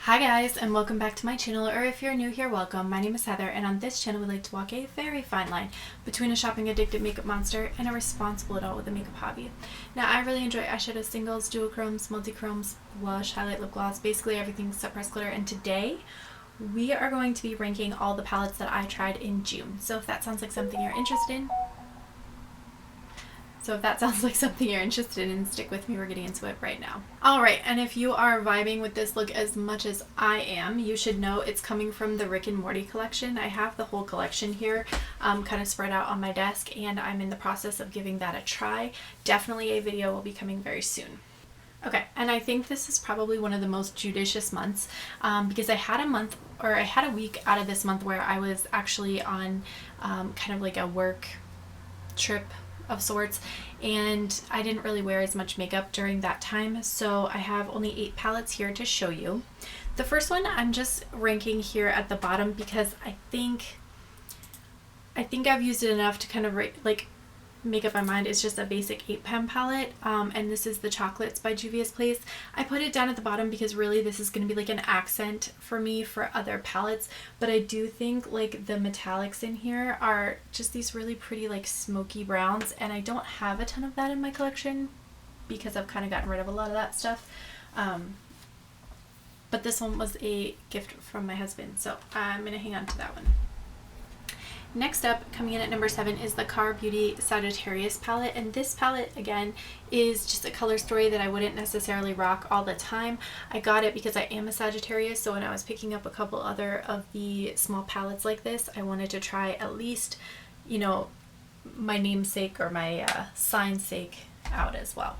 Hi guys, and welcome back to my channel, or if you're new here, welcome. My name is Heather, and on this channel we like to walk a very fine line between a shopping addicted makeup monster and a responsible adult with a makeup hobby. Now, I really enjoy eyeshadow singles, duochromes, multichromes, blush, highlight, lip gloss, basically everything except pressed glitter, and today we are going to be ranking all the palettes that I tried in June. So if that sounds like something you're interested in, stick with me. We're getting into it right now. Alright, and if you are vibing with this look as much as I am, you should know it's coming from the Rick and Morty collection. I have the whole collection here kind of spread out on my desk, and I'm in the process of giving that a try. Definitely a video will be coming very soon. Okay, and I think this is probably one of the most judicious months because I had a week out of this month where I was actually on kind of like a work trip of sorts, and I didn't really wear as much makeup during that time, so I have only 8 palettes here to show you. The first one I'm just ranking here at the bottom because I think I've used it enough to kind of make up my mind. It's just a basic 8-pan palette, and this is the Chocolates by Juvia's Place. I put it down at the bottom because really this is going to be like an accent for me for other palettes, but I do think like the metallics in here are just these really pretty like smoky browns, and I don't have a ton of that in my collection because I've kind of gotten rid of a lot of that stuff, but this one was a gift from my husband, so I'm going to hang on to that one. Next up, coming in at number 7, is the Car Beauty Sagittarius palette, and this palette again is just a color story that I wouldn't necessarily rock all the time. I got it because I am a Sagittarius, so when I was picking up a couple other of the small palettes like this, I wanted to try at least, you know, my namesake or my sign's sake out as well.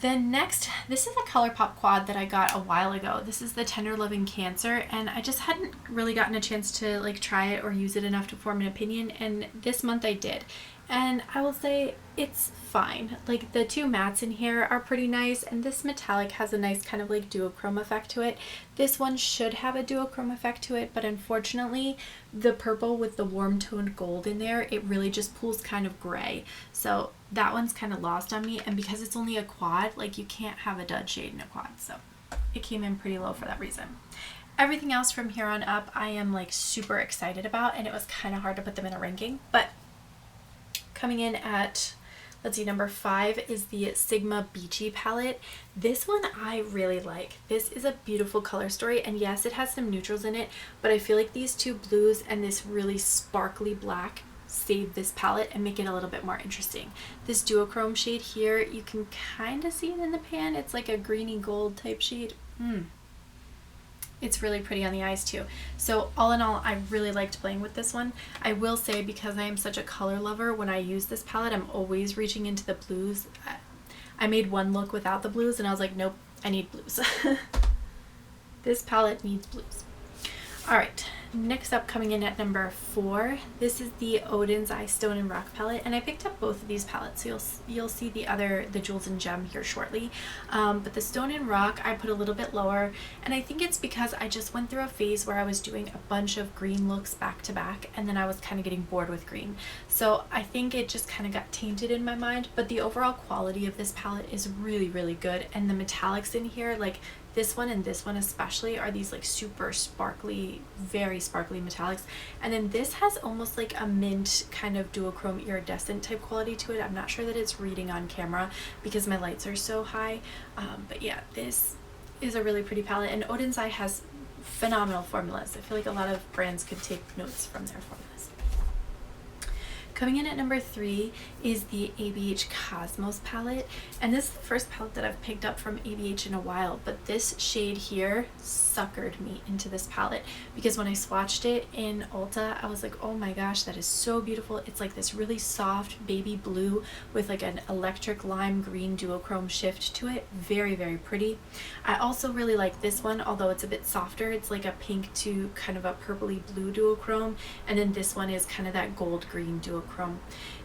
Then next, this is a Colourpop quad that I got a while ago. This is the Tender Loving Cancer, and I just hadn't really gotten a chance to like try it or use it enough to form an opinion, and this month I did. And I will say it's fine. Like the 2 mattes in here are pretty nice, and this metallic has a nice kind of like duochrome effect to it. This one should have a duochrome effect to it, but unfortunately the purple with the warm toned gold in there, it really just pulls kind of gray. So that one's kind of lost on me, and because it's only a quad, like you can't have a dud shade in a quad, so it came in pretty low for that reason. Everything else from here on up I am like super excited about, and it was kind of hard to put them in a ranking, but coming in at, let's see, number 5 is the Sigma Beachy palette. This one I really like. This is a beautiful color story, and yes, it has some neutrals in it, but I feel like these 2 blues and this really sparkly black save this palette and make it a little bit more interesting. This duochrome shade here, you can kind of see it in the pan. It's like a greeny gold type shade. It's really pretty on the eyes too. So all in all, I really liked playing with this one. I will say, because I am such a color lover, when I use this palette, I'm always reaching into the blues. I made one look without the blues, and I was like, nope, I need blues. This palette needs blues. Alright, next up, coming in at number 4, this is the Oden's Eye Stone and Rock palette, and I picked up both of these palettes, so you'll see the Jewels and Gem here shortly. But the Stone and Rock I put a little bit lower, and I think it's because I just went through a phase where I was doing a bunch of green looks back to back, and then I was kind of getting bored with green. So I think it just kind of got tainted in my mind, but the overall quality of this palette is really, really good, and the metallics in here, like this one and this one especially, are these like super sparkly, very sparkly metallics. And then this has almost like a mint kind of duochrome iridescent type quality to it. I'm not sure that it's reading on camera because my lights are so high. But yeah, this is a really pretty palette, and Oden's Eye has phenomenal formulas. I feel like a lot of brands could take notes from their formulas. Coming in at number 3 is the ABH Cosmos palette, and this is the first palette that I've picked up from ABH in a while, but this shade here suckered me into this palette because when I swatched it in Ulta, I was like, oh my gosh, that is so beautiful. It's like this really soft baby blue with like an electric lime green duochrome shift to it. Very, very pretty. I also really like this one, although it's a bit softer. It's like a pink to kind of a purpley blue duochrome, and then this one is kind of that gold green duochrome.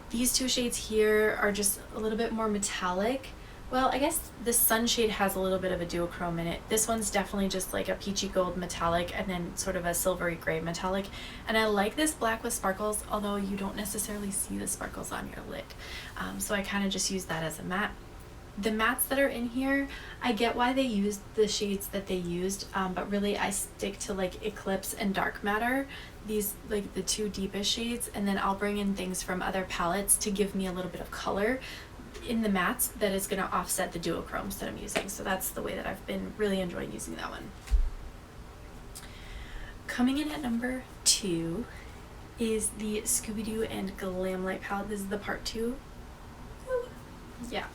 These 2 shades here are just a little bit more metallic. Well, I guess the Sunshade has a little bit of a duochrome in it. This one's definitely just like a peachy gold metallic and then sort of a silvery gray metallic. And I like this black with sparkles, although you don't necessarily see the sparkles on your lid. So I kind of just use that as a matte. The mattes that are in here, I get why they used the shades that they used, but really I stick to like Eclipse and Dark Matter, these like the two deepest shades, and then I'll bring in things from other palettes to give me a little bit of color in the mattes that is going to offset the duochromes that I'm using. So that's the way that I've been really enjoying using that one. Coming in at number 2 is the Scooby-Doo and Glamlite palette. This is the part 2. Ooh. Yeah.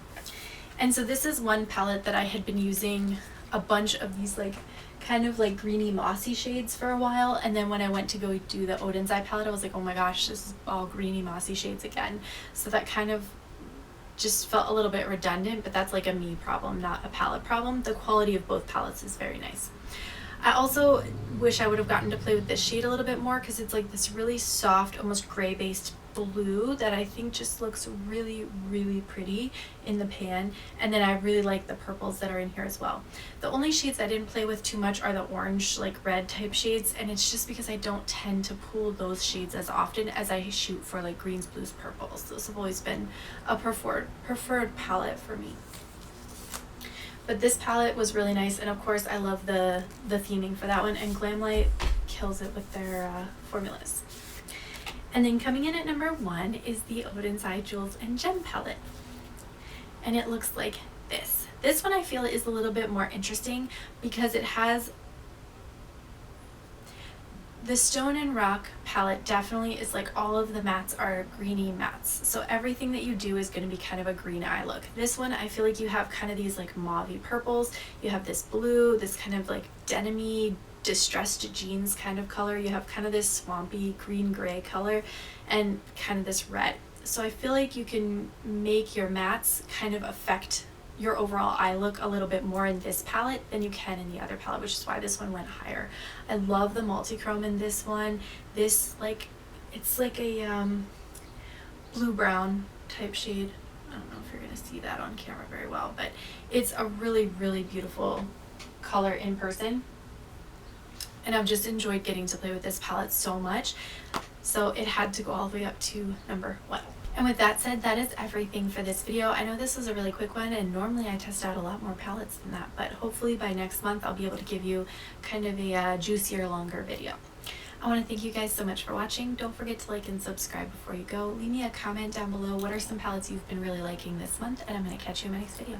And so this is one palette that I had been using a bunch of these like kind of like greeny mossy shades for a while, and then when I went to go do the Oden's eye palette, I was like, oh my gosh, this is all greeny mossy shades again. So that kind of just felt a little bit redundant, but that's like a me problem, not a palette problem. The quality of both palettes is very nice. I also wish I would have gotten to play with this shade a little bit more, because it's like this really soft, almost gray based blue that I think just looks really, really pretty in the pan. And then I really like the purples that are in here as well. The only shades I didn't play with too much are the orange, like red type shades, and it's just because I don't tend to pull those shades as often as I shoot for like greens, blues, purples. Those have always been a preferred palette for me. But this palette was really nice, and of course I love the theming for that one, and Glamlite kills it with their formulas. And then coming in at number 1 is the Oden's Eye Jewels and Gem palette. And it looks like this. This one I feel is a little bit more interesting because it has the Stone and Rock palette. Definitely is like all of the mattes are greeny mattes. So everything that you do is going to be kind of a green eye look. This one I feel like you have kind of these like mauvey purples. You have this blue, this kind of like denim-y distressed jeans kind of color. You have kind of this swampy green gray color and kind of this red. So I feel like you can make your mattes kind of affect your overall eye look a little bit more in this palette than you can in the other palette, which is why this one went higher. I love the multi-chrome in this one. This like, it's like a blue brown type shade. I don't know if you're gonna see that on camera very well, but it's a really, really beautiful color in person. And I've just enjoyed getting to play with this palette so much. So it had to go all the way up to number 1. And with that said, that is everything for this video. I know this was a really quick one, and normally I test out a lot more palettes than that, but hopefully by next month I'll be able to give you kind of a juicier, longer video. I want to thank you guys so much for watching. Don't forget to like and subscribe before you go. Leave me a comment down below. What are some palettes you've been really liking this month? And I'm going to catch you in my next video.